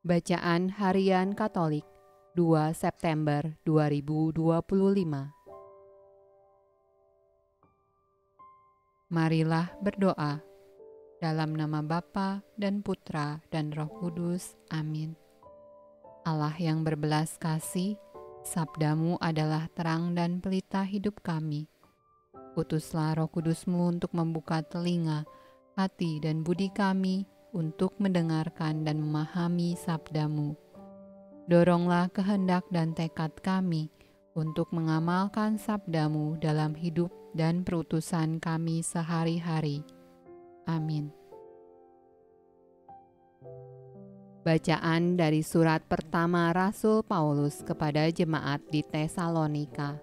Bacaan Harian Katolik 2 September 2025. Marilah berdoa. Dalam nama Bapa dan Putra dan Roh Kudus. Amin. Allah yang berbelas kasih, sabdamu adalah terang dan pelita hidup kami. Utuslah Roh Kudusmu untuk membuka telinga, hati dan budi kami untuk mendengarkan dan memahami sabdamu. Doronglah kehendak dan tekad kami untuk mengamalkan sabdamu dalam hidup dan perutusan kami sehari-hari. Amin. Bacaan dari surat pertama Rasul Paulus kepada jemaat di Tesalonika.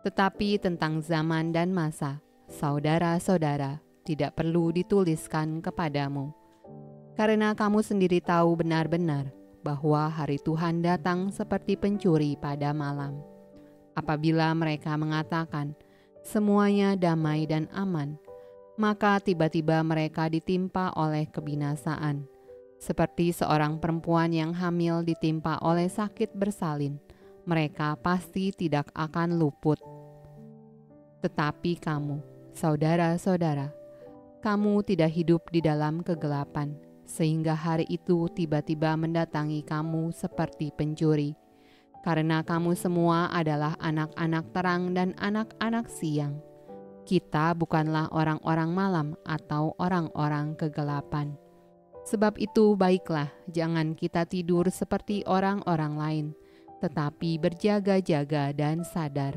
Tetapi tentang zaman dan masa, saudara-saudara, tidak perlu dituliskan kepadamu, karena kamu sendiri tahu benar-benar bahwa hari Tuhan datang seperti pencuri pada malam. Apabila mereka mengatakan, semuanya damai dan aman, maka tiba-tiba mereka ditimpa oleh kebinasaan, seperti seorang perempuan yang hamil ditimpa oleh sakit bersalin. Mereka pasti tidak akan luput. Tetapi kamu, saudara-saudara, kamu tidak hidup di dalam kegelapan, sehingga hari itu tiba-tiba mendatangi kamu seperti pencuri. Karena kamu semua adalah anak-anak terang dan anak-anak siang. Kita bukanlah orang-orang malam atau orang-orang kegelapan. Sebab itu baiklah, jangan kita tidur seperti orang-orang lain, tetapi berjaga-jaga dan sadar.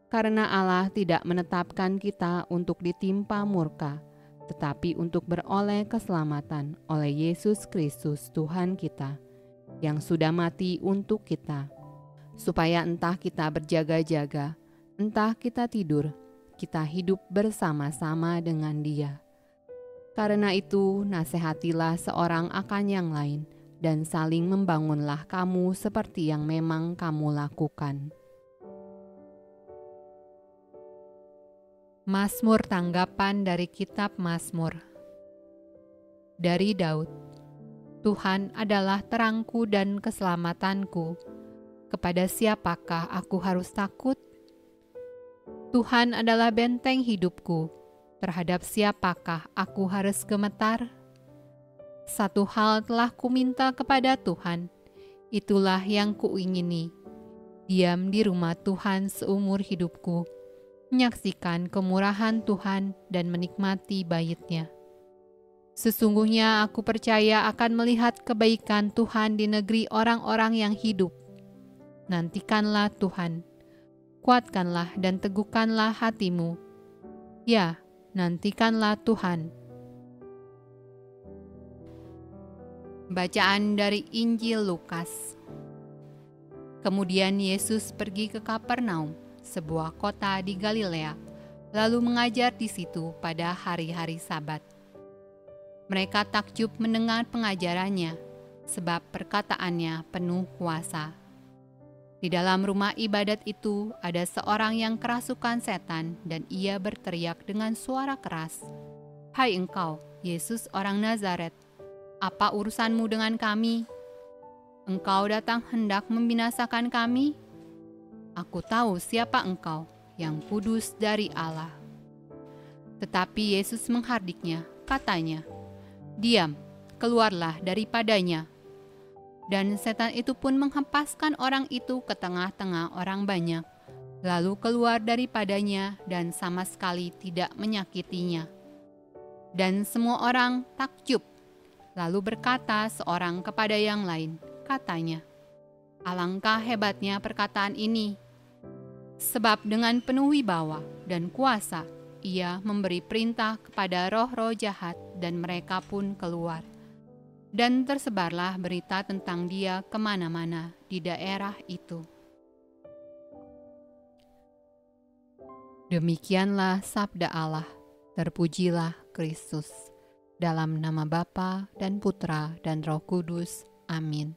Karena Allah tidak menetapkan kita untuk ditimpa murka, tetapi untuk beroleh keselamatan oleh Yesus Kristus Tuhan kita, yang sudah mati untuk kita, supaya entah kita berjaga-jaga, entah kita tidur, kita hidup bersama-sama dengan Dia. Karena itu, nasihatilah seorang akan yang lain, dan saling membangunlah kamu seperti yang memang kamu lakukan. Mazmur tanggapan dari kitab Mazmur. Dari Daud. Tuhan adalah terangku dan keselamatanku. Kepada siapakah aku harus takut? Tuhan adalah benteng hidupku. Terhadap siapakah aku harus gemetar? Satu hal telah kuminta kepada Tuhan, itulah yang kuingini, diam di rumah Tuhan seumur hidupku, menyaksikan kemurahan Tuhan dan menikmati bait-Nya. Sesungguhnya aku percaya akan melihat kebaikan Tuhan di negeri orang-orang yang hidup. Nantikanlah Tuhan, kuatkanlah dan teguhkanlah hatimu. Ya, nantikanlah Tuhan. Bacaan dari Injil Lukas. Kemudian Yesus pergi ke Kapernaum, sebuah kota di Galilea, lalu mengajar di situ pada hari-hari Sabat. Mereka takjub mendengar pengajarannya, sebab perkataannya penuh kuasa. Di dalam rumah ibadat itu ada seorang yang kerasukan setan, dan ia berteriak dengan suara keras, "Hai engkau, Yesus orang Nazaret, apa urusanmu dengan kami? Engkau datang hendak membinasakan kami? Aku tahu siapa engkau, yang kudus dari Allah." Tetapi Yesus menghardiknya, katanya, "Diam, keluarlah daripadanya." Dan setan itu pun menghempaskan orang itu ke tengah-tengah orang banyak, lalu keluar daripadanya dan sama sekali tidak menyakitinya. Dan semua orang takjub, lalu berkata seorang kepada yang lain, katanya, "Alangkah hebatnya perkataan ini, sebab dengan penuh wibawa dan kuasa ia memberi perintah kepada roh-roh jahat dan mereka pun keluar." Dan tersebarlah berita tentang Dia kemana-mana di daerah itu. Demikianlah sabda Allah. Terpujilah Kristus. Dalam nama Bapa dan Putra dan Roh Kudus. Amin.